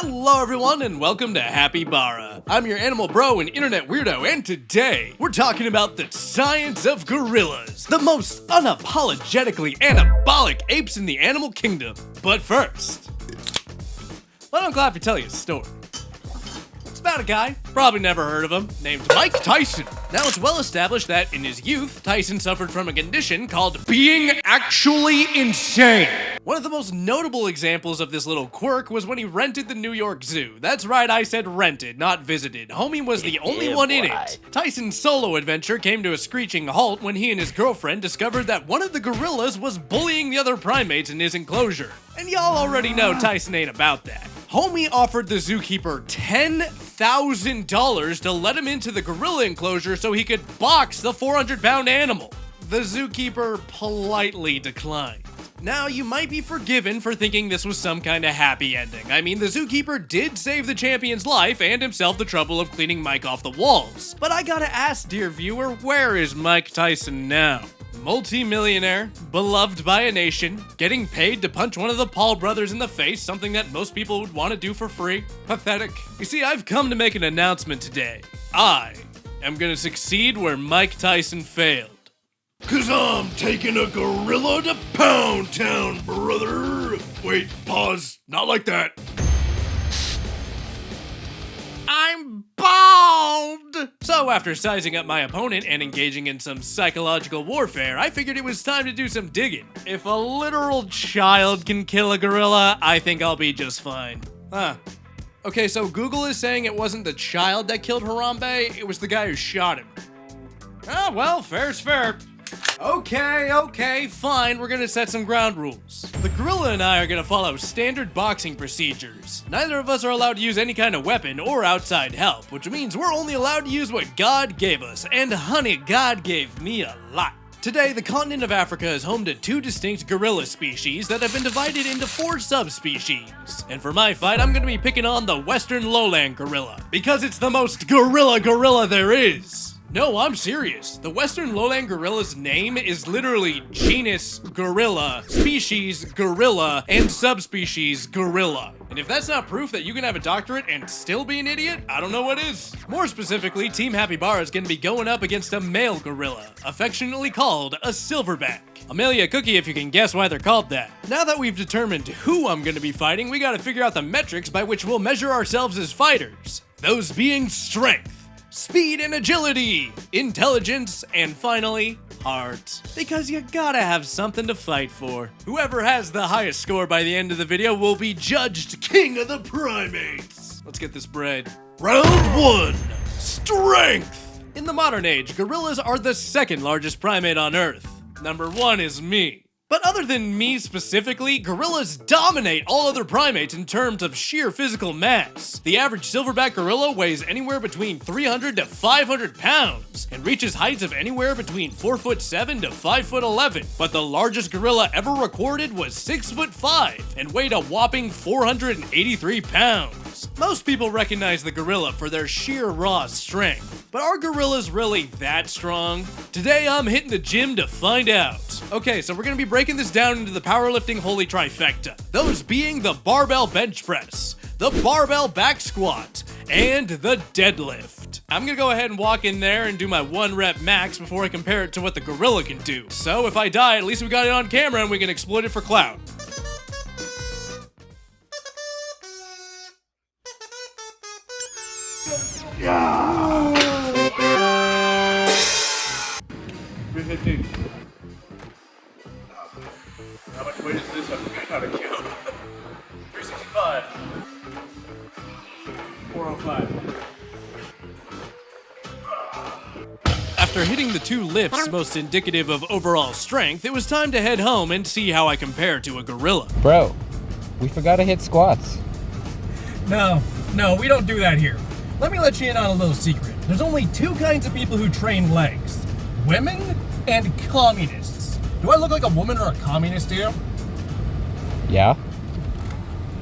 Hello everyone and welcome to Happybara. I'm your animal bro and internet weirdo, and today we're talking about the science of gorillas, the most unapologetically anabolic apes in the animal kingdom. But first, why don't Clappy tell you a story? It's about a guy, probably never heard of him, named Mike Tyson. Now it's well established that in his youth, Tyson suffered from a condition called being actually insane. One of the most notable examples of this little quirk was when he rented the New York Zoo. That's right, I said rented, not visited. Homie was the only one in it. Tyson's solo adventure came to a screeching halt when he and his girlfriend discovered that one of the gorillas was bullying the other primates in his enclosure. And y'all already know Tyson ain't about that. Homie offered the zookeeper $10,000 to let him into the gorilla enclosure so he could box the 400-pound animal. The zookeeper politely declined. Now, you might be forgiven for thinking this was some kind of happy ending. I mean, the zookeeper did save the champion's life and himself the trouble of cleaning Mike off the walls. But I gotta ask, dear viewer, where is Mike Tyson now? Multi-millionaire, beloved by a nation, getting paid to punch one of the Paul brothers in the face, something that most people would want to do for free. Pathetic. You see, I've come to make an announcement today. I am gonna succeed where Mike Tyson failed. 'Cause I'm taking a gorilla to Pound Town, brother. Wait, pause. Not like that. I'm bald! So after sizing up my opponent and engaging in some psychological warfare, I figured it was time to do some digging. If a literal child can kill a gorilla, I think I'll be just fine. Huh. Okay, so Google is saying it wasn't the child that killed Harambe, it was the guy who shot him. Ah, well, fair's fair. Okay, fine, we're gonna set some ground rules. The gorilla and I are gonna follow standard boxing procedures. Neither of us are allowed to use any kind of weapon or outside help, which means we're only allowed to use what God gave us, and honey, God gave me a lot. Today, the continent of Africa is home to two distinct gorilla species that have been divided into 4 subspecies. And for my fight, I'm gonna be picking on the Western Lowland gorilla, because it's the most gorilla there is. No, I'm serious. The Western Lowland gorilla's name is literally genus gorilla, species gorilla, and subspecies gorilla. And if that's not proof that you can have a doctorate and still be an idiot, I don't know what is. More specifically, Team Happybara is going to be going up against a male gorilla, affectionately called a silverback. I'll mail you a cookie if you can guess why they're called that. Now that we've determined who I'm going to be fighting, we gotta figure out the metrics by which we'll measure ourselves as fighters. Those being strength, speed and agility, intelligence, and finally, heart. Because you gotta have something to fight for. Whoever has the highest score by the end of the video will be judged king of the primates. Let's get this bread. Round 1, strength. In the modern age, gorillas are the second largest primate on Earth. Number 1 is me. But other than me specifically, gorillas dominate all other primates in terms of sheer physical mass. The average silverback gorilla weighs anywhere between 300 to 500 pounds and reaches heights of anywhere between 4'7" to 5'11". But the largest gorilla ever recorded was 6'5" and weighed a whopping 483 pounds. Most people recognize the gorilla for their sheer raw strength. But are gorillas really that strong? Today I'm hitting the gym to find out. Okay, so we're gonna be breaking this down into the powerlifting holy trifecta. Those being the barbell bench press, the barbell back squat, and the deadlift. I'm gonna go ahead and walk in there and do my 1 rep max before I compare it to what the gorilla can do. So if I die, at least we got it on camera and we can exploit it for clout. Yeah. 315. How much weight is this? I forgot how to count. 365. 405. After hitting the 2 lifts most indicative of overall strength, it was time to head home and see how I compare to a gorilla. Bro, we forgot to hit squats. No, we don't do that here. Let me let you in on a little secret. There's only 2 kinds of people who train legs. Women and communists. Do I look like a woman or a communist to you? Yeah?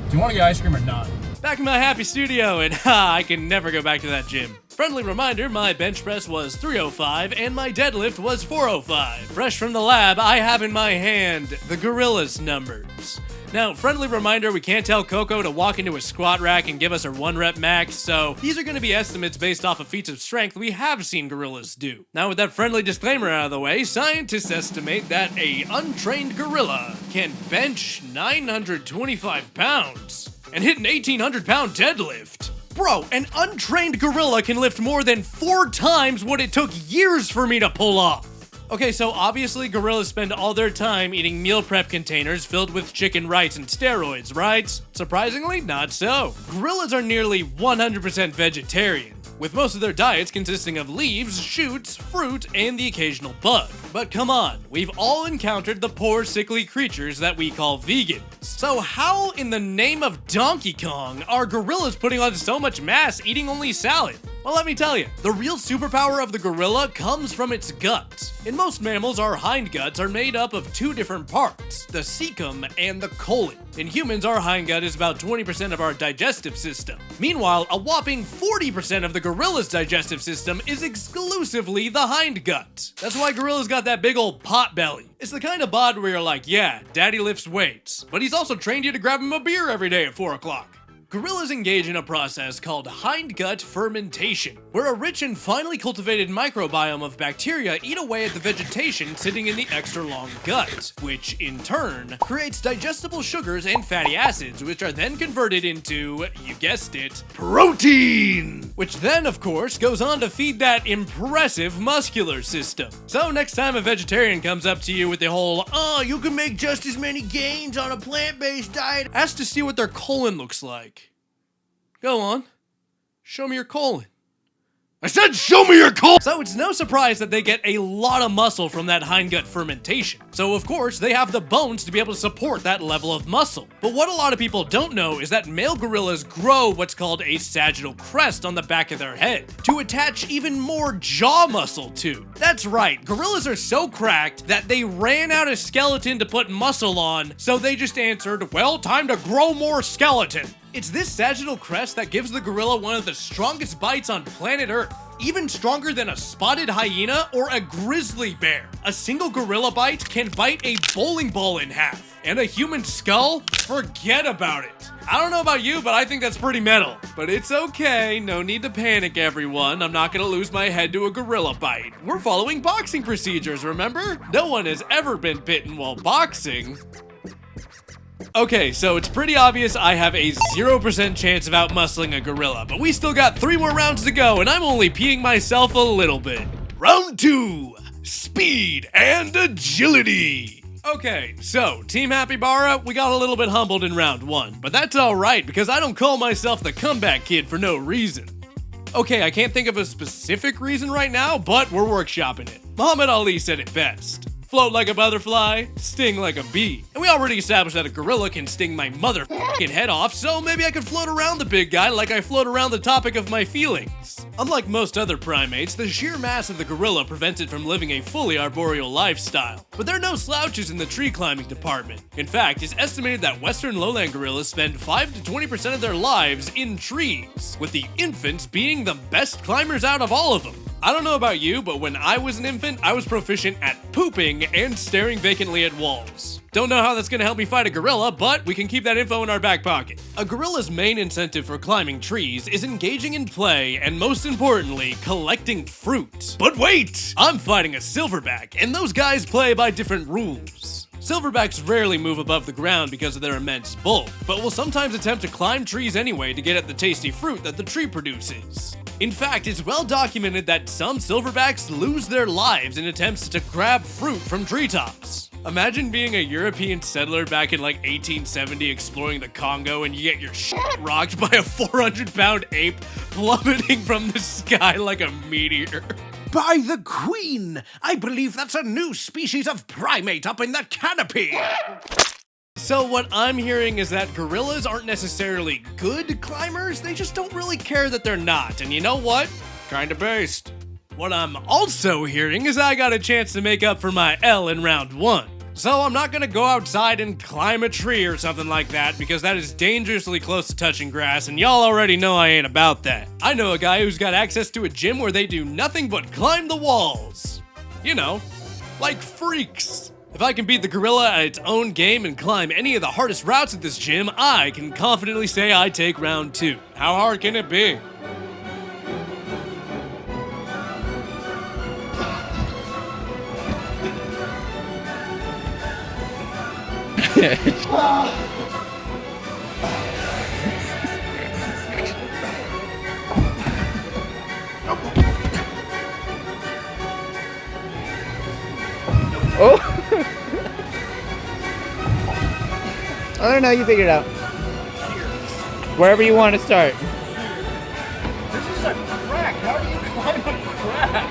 Do you want to get ice cream or not? Back in my happy studio, and I can never go back to that gym. Friendly reminder, my bench press was 305 and my deadlift was 405. Fresh from the lab, I have in my hand the gorilla's numbers. Now, friendly reminder, we can't tell Coco to walk into a squat rack and give us her 1 rep max, so these are going to be estimates based off of feats of strength we have seen gorillas do. Now, with that friendly disclaimer out of the way, scientists estimate that a untrained gorilla can bench 925 pounds and hit an 1,800-pound deadlift. Bro, an untrained gorilla can lift more than 4 times what it took years for me to pull off. Okay, so obviously gorillas spend all their time eating meal prep containers filled with chicken rice and steroids, right? Surprisingly, not so. Gorillas are nearly 100% vegetarian, with most of their diets consisting of leaves, shoots, fruit, and the occasional bug. But come on, we've all encountered the poor, sickly creatures that we call vegans. So how in the name of Donkey Kong are gorillas putting on so much mass eating only salad? Well, let me tell you, the real superpower of the gorilla comes from its gut. In most mammals, our hindguts are made up of 2 different parts, the cecum and the colon. In humans, our hindgut is about 20% of our digestive system. Meanwhile, a whopping 40% of the gorilla's digestive system is exclusively the hindgut. That's why gorillas got that big old pot belly. It's the kind of bod where you're like, yeah, daddy lifts weights, but he's also trained you to grab him a beer every day at 4 o'clock. Gorillas engage in a process called hindgut fermentation, where a rich and finely cultivated microbiome of bacteria eat away at the vegetation sitting in the extra long gut, which in turn creates digestible sugars and fatty acids, which are then converted into, you guessed it, protein! Which then, of course, goes on to feed that impressive muscular system. So next time a vegetarian comes up to you with the whole, oh, you can make just as many gains on a plant-based diet, ask to see what their colon looks like. Go on. Show me your colon. I said show me your colon! So it's no surprise that they get a lot of muscle from that hindgut fermentation. So of course, they have the bones to be able to support that level of muscle. But what a lot of people don't know is that male gorillas grow what's called a sagittal crest on the back of their head to attach even more jaw muscle to. That's right, gorillas are so cracked that they ran out of skeleton to put muscle on, so they just answered, well, time to grow more skeleton. It's this sagittal crest that gives the gorilla one of the strongest bites on planet Earth, even stronger than a spotted hyena or a grizzly bear. A single gorilla bite can bite a bowling ball in half, and a human skull? Forget about it. I don't know about you, but I think that's pretty metal. But it's okay, no need to panic everyone, I'm not gonna lose my head to a gorilla bite. We're following boxing procedures, remember? No one has ever been bitten while boxing. Okay, so it's pretty obvious I have a 0% chance of outmuscling a gorilla, but we still got 3 more rounds to go, and I'm only peeing myself a little bit. Round 2, speed and agility. Okay, so Team Happybara, we got a little bit humbled in round 1, but that's alright because I don't call myself the comeback kid for no reason. Okay, I can't think of a specific reason right now, but we're workshopping it. Muhammad Ali said it best. Float like a butterfly, sting like a bee. And we already established that a gorilla can sting my motherfucking head off, so maybe I could float around the big guy like I float around the topic of my feelings. Unlike most other primates, the sheer mass of the gorilla prevents it from living a fully arboreal lifestyle. But there are no slouches in the tree climbing department. In fact, it's estimated that western lowland gorillas spend 5 to 20% of their lives in trees, with the infants being the best climbers out of all of them. I don't know about you, but when I was an infant, I was proficient at pooping and staring vacantly at walls. Don't know how that's gonna help me fight a gorilla, but we can keep that info in our back pocket. A gorilla's main incentive for climbing trees is engaging in play and, most importantly, collecting fruit. But wait! I'm fighting a silverback, and those guys play by different rules. Silverbacks rarely move above the ground because of their immense bulk, but will sometimes attempt to climb trees anyway to get at the tasty fruit that the tree produces. In fact, it's well documented that some silverbacks lose their lives in attempts to grab fruit from treetops. Imagine being a European settler back in like 1870 exploring the Congo and you get your shit rocked by a 400-pound ape plummeting from the sky like a meteor. By the Queen! I believe that's a new species of primate up in that canopy! So what I'm hearing is that gorillas aren't necessarily good climbers, they just don't really care that they're not, and you know what? Kinda based. What I'm also hearing is I got a chance to make up for my L in round 1. So I'm not gonna go outside and climb a tree or something like that because that is dangerously close to touching grass and y'all already know I ain't about that. I know a guy who's got access to a gym where they do nothing but climb the walls. You know, like freaks. If I can beat the gorilla at its own game and climb any of the hardest routes at this gym, I can confidently say I take round 2. How hard can it be? Oh! I don't know, you figure it out. Wherever you want to start. This is a crack. How do you climb a crack?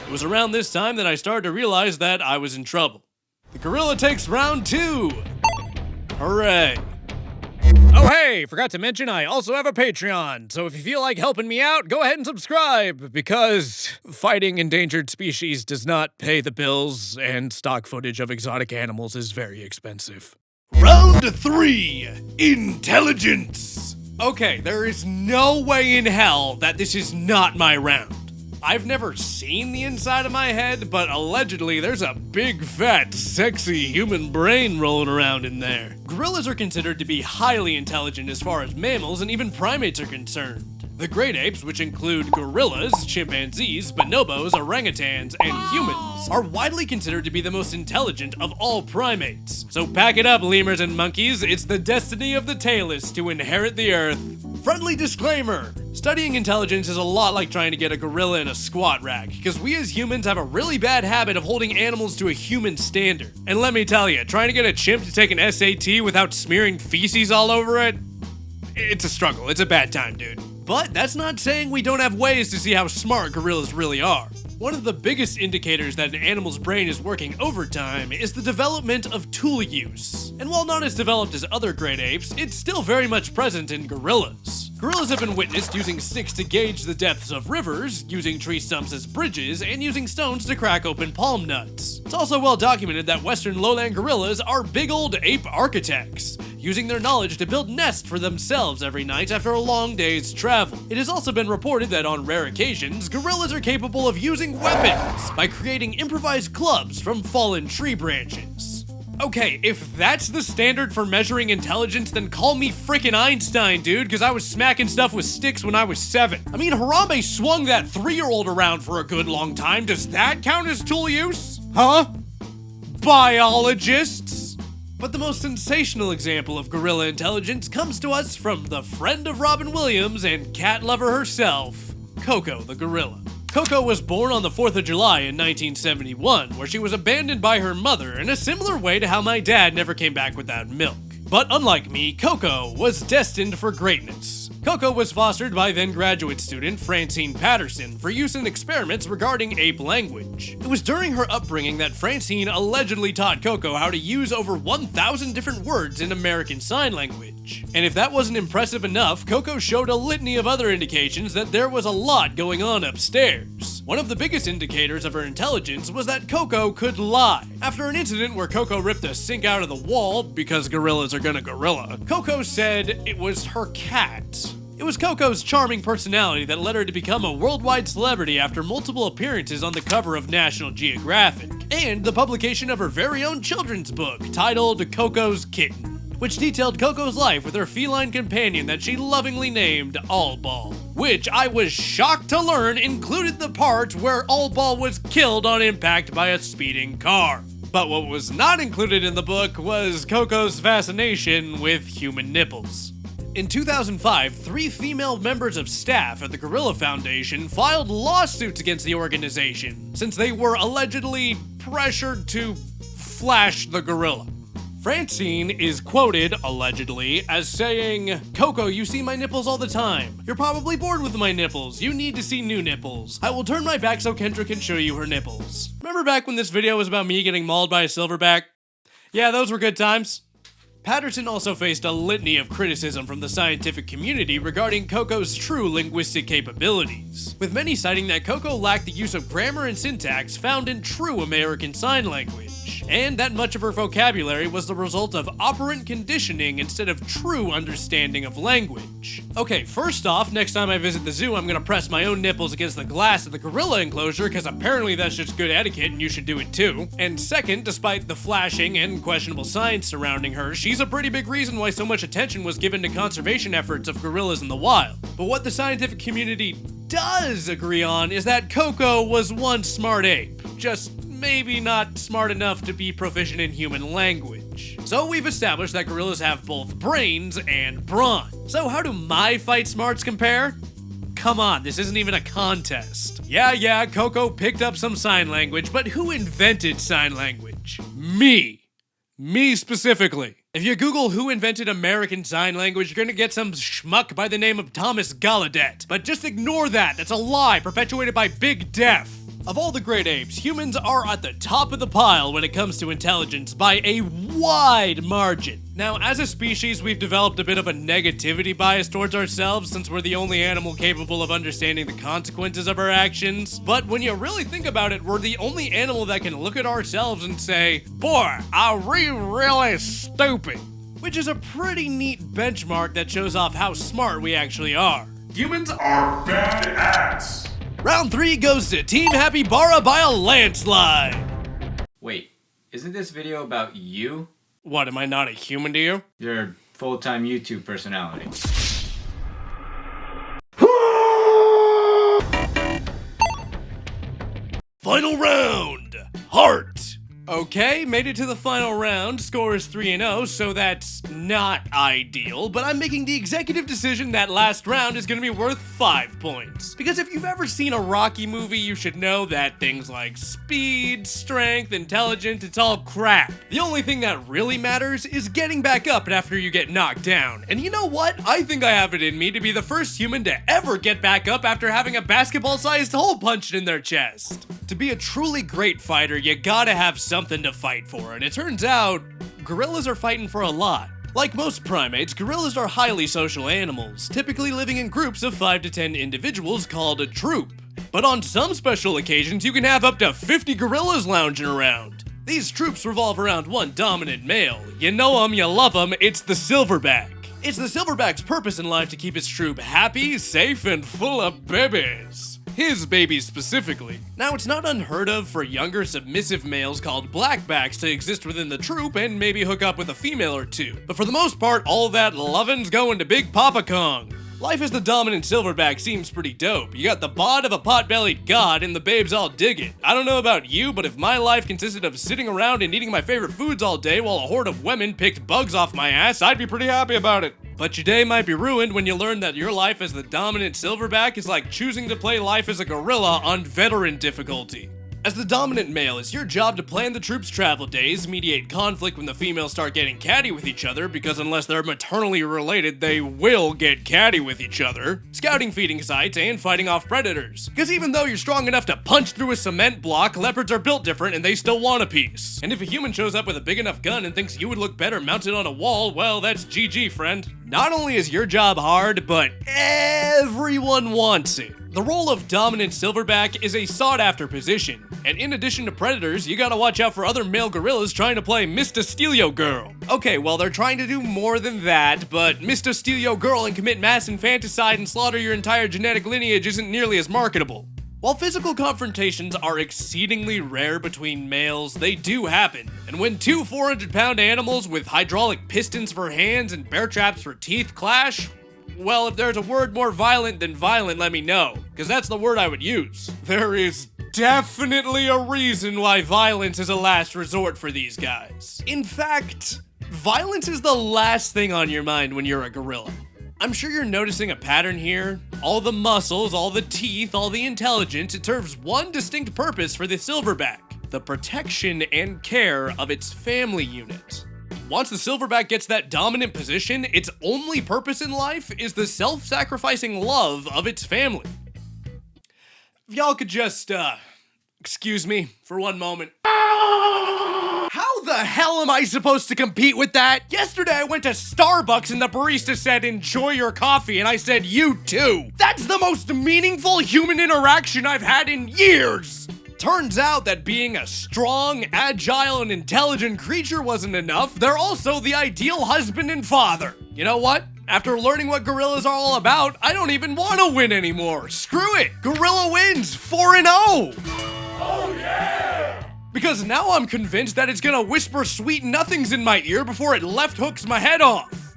It was around this time that I started to realize that I was in trouble. The gorilla takes round 2. Hooray. Oh hey, forgot to mention I also have a Patreon, so if you feel like helping me out, go ahead and subscribe, because fighting endangered species does not pay the bills, and stock footage of exotic animals is very expensive. Round 3, Intelligence. Okay, there is no way in hell that this is not my round. I've never seen the inside of my head, but allegedly there's a big, fat, sexy human brain rolling around in there. Gorillas are considered to be highly intelligent as far as mammals and even primates are concerned. The great apes, which include gorillas, chimpanzees, bonobos, orangutans, and humans, are widely considered to be the most intelligent of all primates. So pack it up, lemurs and monkeys, it's the destiny of the tailless to inherit the earth. Friendly disclaimer! Studying intelligence is a lot like trying to get a gorilla in a squat rack, because we as humans have a really bad habit of holding animals to a human standard. And let me tell you, trying to get a chimp to take an SAT without smearing feces all over it, it's a struggle. It's a bad time, dude. But that's not saying we don't have ways to see how smart gorillas really are. One of the biggest indicators that an animal's brain is working overtime is the development of tool use. And while not as developed as other great apes, it's still very much present in gorillas. Gorillas have been witnessed using sticks to gauge the depths of rivers, using tree stumps as bridges, and using stones to crack open palm nuts. It's also well documented that western lowland gorillas are big old ape architects, using their knowledge to build nests for themselves every night after a long day's travel. It has also been reported that on rare occasions, gorillas are capable of using weapons by creating improvised clubs from fallen tree branches. Okay, if that's the standard for measuring intelligence, then call me frickin' Einstein, dude, because I was smacking stuff with sticks when I was 7. I mean, Harambe swung that 3-year-old around for a good long time. Does that count as tool use? Huh? Biologists? But the most sensational example of gorilla intelligence comes to us from the friend of Robin Williams and cat lover herself, Coco the gorilla. Coco was born on the 4th of July in 1971, where she was abandoned by her mother in a similar way to how my dad never came back without milk. But unlike me, Coco was destined for greatness. Coco was fostered by then graduate student Francine Patterson for use in experiments regarding ape language. It was during her upbringing that Francine allegedly taught Coco how to use over 1,000 different words in American Sign Language. And if that wasn't impressive enough, Coco showed a litany of other indications that there was a lot going on upstairs. One of the biggest indicators of her intelligence was that Coco could lie. After an incident where Coco ripped a sink out of the wall, because gorillas are gonna gorilla, Coco said it was her cat. It was Coco's charming personality that led her to become a worldwide celebrity after multiple appearances on the cover of National Geographic, and the publication of her very own children's book titled Coco's Kitten, which detailed Coco's life with her feline companion that she lovingly named Allball, which I was shocked to learn included the part where Allball was killed on impact by a speeding car. But what was not included in the book was Coco's fascination with human nipples. In 2005, 3 female members of staff at the Gorilla Foundation filed lawsuits against the organization since they were allegedly pressured to flash the gorilla. Francine is quoted, allegedly, as saying, "Coco, you see my nipples all the time. You're probably bored with my nipples. You need to see new nipples. I will turn my back so Kendra can show you her nipples." Remember back when this video was about me getting mauled by a silverback? Yeah, those were good times. Patterson also faced a litany of criticism from the scientific community regarding Coco's true linguistic capabilities, with many citing that Coco lacked the use of grammar and syntax found in true American Sign Language, and that much of her vocabulary was the result of operant conditioning instead of true understanding of language. Okay, first off, next time I visit the zoo, I'm gonna press my own nipples against the glass of the gorilla enclosure, because apparently that's just good etiquette and you should do it too. And second, despite the flashing and questionable science surrounding her, she's a pretty big reason why so much attention was given to conservation efforts of gorillas in the wild. But what the scientific community does agree on is that Coco was one smart ape, just maybe not smart enough to be proficient in human language. So we've established that gorillas have both brains and brawn. So how do my fight smarts compare? Come on, this isn't even a contest. Yeah, Coco picked up some sign language, but who invented sign language? Me. Me specifically. If you Google who invented American Sign Language, you're gonna get some schmuck by the name of Thomas Gallaudet. But just ignore that, that's a lie perpetuated by Big Def. Of all the great apes, humans are at the top of the pile when it comes to intelligence by a wide margin. Now, as a species, we've developed a bit of a negativity bias towards ourselves since we're the only animal capable of understanding the consequences of our actions. But when you really think about it, we're the only animal that can look at ourselves and say, boy, are we really stupid? Which is a pretty neat benchmark that shows off how smart we actually are. Humans are bad ats. Round 3 goes to Team Happybara by a landslide. Wait, isn't this video about you? What, am I not a human to you? You're a full-time YouTube personality. Final round, Heart. Okay, made it to the final round. Score is 3-0, so that's not ideal, but I'm making the executive decision that last round is gonna be worth 5 points. Because if you've ever seen a Rocky movie, you should know that things like speed, strength, intelligence, it's all crap. The only thing that really matters is getting back up after you get knocked down. And you know what? I think I have it in me to be the first human to ever get back up after having a basketball-sized hole punched in their chest. To be a truly great fighter, you gotta have something to fight for, and it turns out, gorillas are fighting for a lot. Like most primates, gorillas are highly social animals, typically living in groups of 5 to 10 individuals called a troop. But on some special occasions, you can have up to 50 gorillas lounging around. These troops revolve around one dominant male. You know him, you love him, it's the silverback. It's the silverback's purpose in life to keep his troop happy, safe, and full of babies. His babies specifically. Now, it's not unheard of for younger submissive males called blackbacks to exist within the troop and maybe hook up with a female or two. But for the most part, all that lovin's going to Big Papa Kong. Life as the dominant silverback seems pretty dope. You got the bod of a pot-bellied god and the babes all dig it. I don't know about you, but if my life consisted of sitting around and eating my favorite foods all day while a horde of women picked bugs off my ass, I'd be pretty happy about it. But your day might be ruined when you learn that your life as the dominant silverback is like choosing to play life as a gorilla on veteran difficulty. As the dominant male, it's your job to plan the troops' travel days, mediate conflict when the females start getting catty with each other, because unless they're maternally related, they will get catty with each other, scouting feeding sites, and fighting off predators. Because even though you're strong enough to punch through a cement block, leopards are built different and they still want a piece. And if a human shows up with a big enough gun and thinks you would look better mounted on a wall, well, that's GG, friend. Not only is your job hard, but everyone wants it. The role of dominant silverback is a sought-after position, and in addition to predators, you gotta watch out for other male gorillas trying to play Mr. Steal-Yo Girl. Okay, well, they're trying to do more than that, but Mr. Steal-Yo Girl and commit mass infanticide and slaughter your entire genetic lineage isn't nearly as marketable. While physical confrontations are exceedingly rare between males, they do happen. And when two 400-pound animals with hydraulic pistons for hands and bear traps for teeth clash, well, if there's a word more violent than violent, let me know, because that's the word I would use. There is definitely a reason why violence is a last resort for these guys. In fact, violence is the last thing on your mind when you're a gorilla. I'm sure you're noticing a pattern here. All the muscles, all the teeth, all the intelligence, it serves one distinct purpose for the silverback: the protection and care of its family unit. Once the silverback gets that dominant position, its only purpose in life is the self-sacrificing love of its family. If y'all could just, excuse me for one moment. How the hell am I supposed to compete with that? Yesterday I went to Starbucks and the barista said, "Enjoy your coffee," and I said, "You too." That's the most meaningful human interaction I've had in years. Turns out that being a strong, agile, and intelligent creature wasn't enough. They're also the ideal husband and father. You know what? After learning what gorillas are all about, I don't even want to win anymore. Screw it. Gorilla wins 4-0. Oh yeah! Because now I'm convinced that it's gonna whisper sweet nothings in my ear before it left hooks my head off.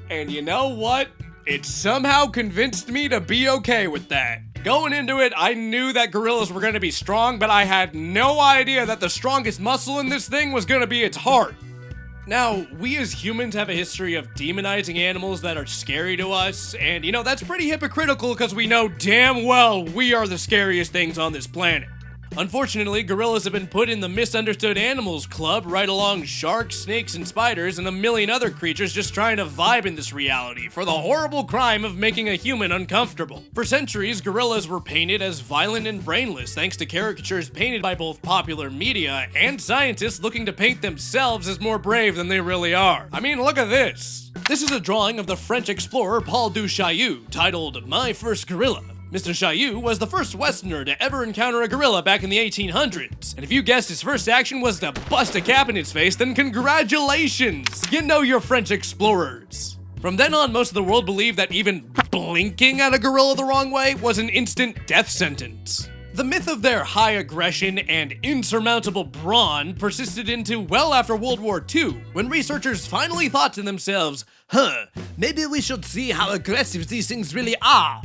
And you know what? It somehow convinced me to be okay with that. Going into it, I knew that gorillas were gonna be strong, but I had no idea that the strongest muscle in this thing was gonna be its heart. Now, we as humans have a history of demonizing animals that are scary to us, and you know, that's pretty hypocritical because we know damn well we are the scariest things on this planet. Unfortunately, gorillas have been put in the misunderstood animals club right along sharks, snakes, and spiders and a million other creatures just trying to vibe in this reality for the horrible crime of making a human uncomfortable. For centuries, gorillas were painted as violent and brainless thanks to caricatures painted by both popular media and scientists looking to paint themselves as more brave than they really are. I mean, look at this. This is a drawing of the French explorer Paul du Chaillu titled "My First Gorilla." Mr. Chaillu was the first Westerner to ever encounter a gorilla back in the 1800s. And if you guessed his first action was to bust a cap in its face, then congratulations! You know your French explorers. From then on, most of the world believed that even blinking at a gorilla the wrong way was an instant death sentence. The myth of their high aggression and insurmountable brawn persisted into well after World War II, when researchers finally thought to themselves, maybe we should see how aggressive these things really are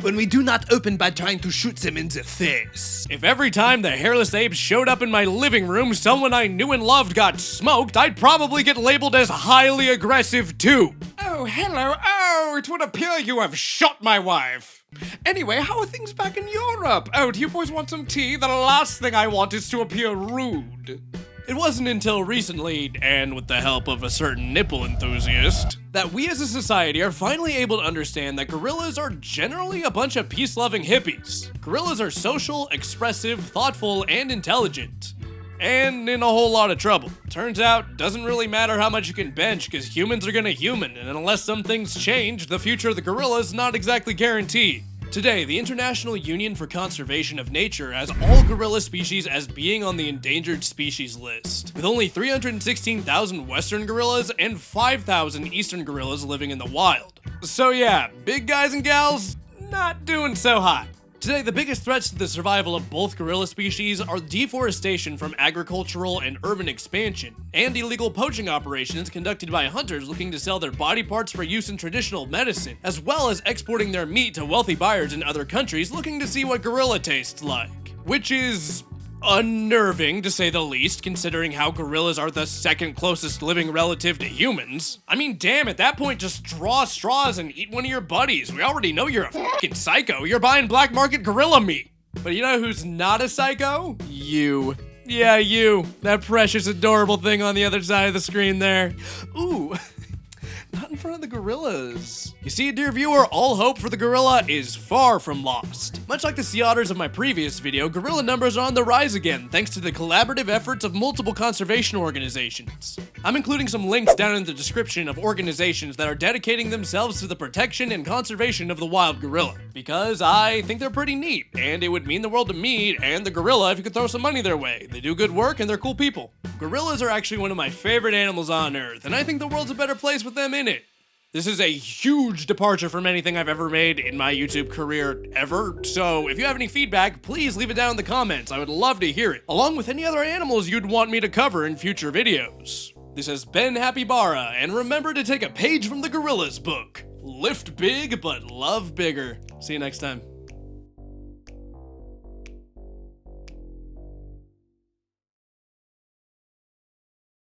when we do not open by trying to shoot them in the face. If every time the hairless apes showed up in my living room, someone I knew and loved got smoked, I'd probably get labeled as highly aggressive too. Oh, hello. Oh, it would appear you have shot my wife. Anyway, how are things back in Europe? Oh, do you boys want some tea? The last thing I want is to appear rude. It wasn't until recently, and with the help of a certain nipple enthusiast, that we as a society are finally able to understand that gorillas are generally a bunch of peace-loving hippies. Gorillas are social, expressive, thoughtful, and intelligent. And in a whole lot of trouble. Turns out, it doesn't really matter how much you can bench, because humans are gonna human, and unless some things change, the future of the gorilla is not exactly guaranteed. Today, the International Union for Conservation of Nature has all gorilla species as being on the endangered species list, with only 316,000 western gorillas and 5,000 eastern gorillas living in the wild. So yeah, big guys and gals, not doing so hot. Today, the biggest threats to the survival of both gorilla species are deforestation from agricultural and urban expansion, and illegal poaching operations conducted by hunters looking to sell their body parts for use in traditional medicine, as well as exporting their meat to wealthy buyers in other countries looking to see what gorilla tastes like. Which is unnerving, to say the least, considering how gorillas are the second closest living relative to humans. I mean, damn, at that point, just draw straws and eat one of your buddies. We already know you're a fucking psycho. You're buying black market gorilla meat. But you know who's not a psycho? You. Yeah, you. That precious, adorable thing on the other side of the screen there. Ooh. Not in front of the gorillas. You see, dear viewer, all hope for the gorilla is far from lost. Much like the sea otters of my previous video, gorilla numbers are on the rise again, thanks to the collaborative efforts of multiple conservation organizations. I'm including some links down in the description of organizations that are dedicating themselves to the protection and conservation of the wild gorilla, because I think they're pretty neat, and it would mean the world to me and the gorilla if you could throw some money their way. They do good work and they're cool people. Gorillas are actually one of my favorite animals on Earth, and I think the world's a better place with them in it. This is a huge departure from anything I've ever made in my YouTube career ever, so if you have any feedback, please leave it down in the comments. I would love to hear it, along with any other animals you'd want me to cover in future videos. This has been Happybara, and remember to take a page from the gorilla's book. Lift big, but love bigger. See you next time.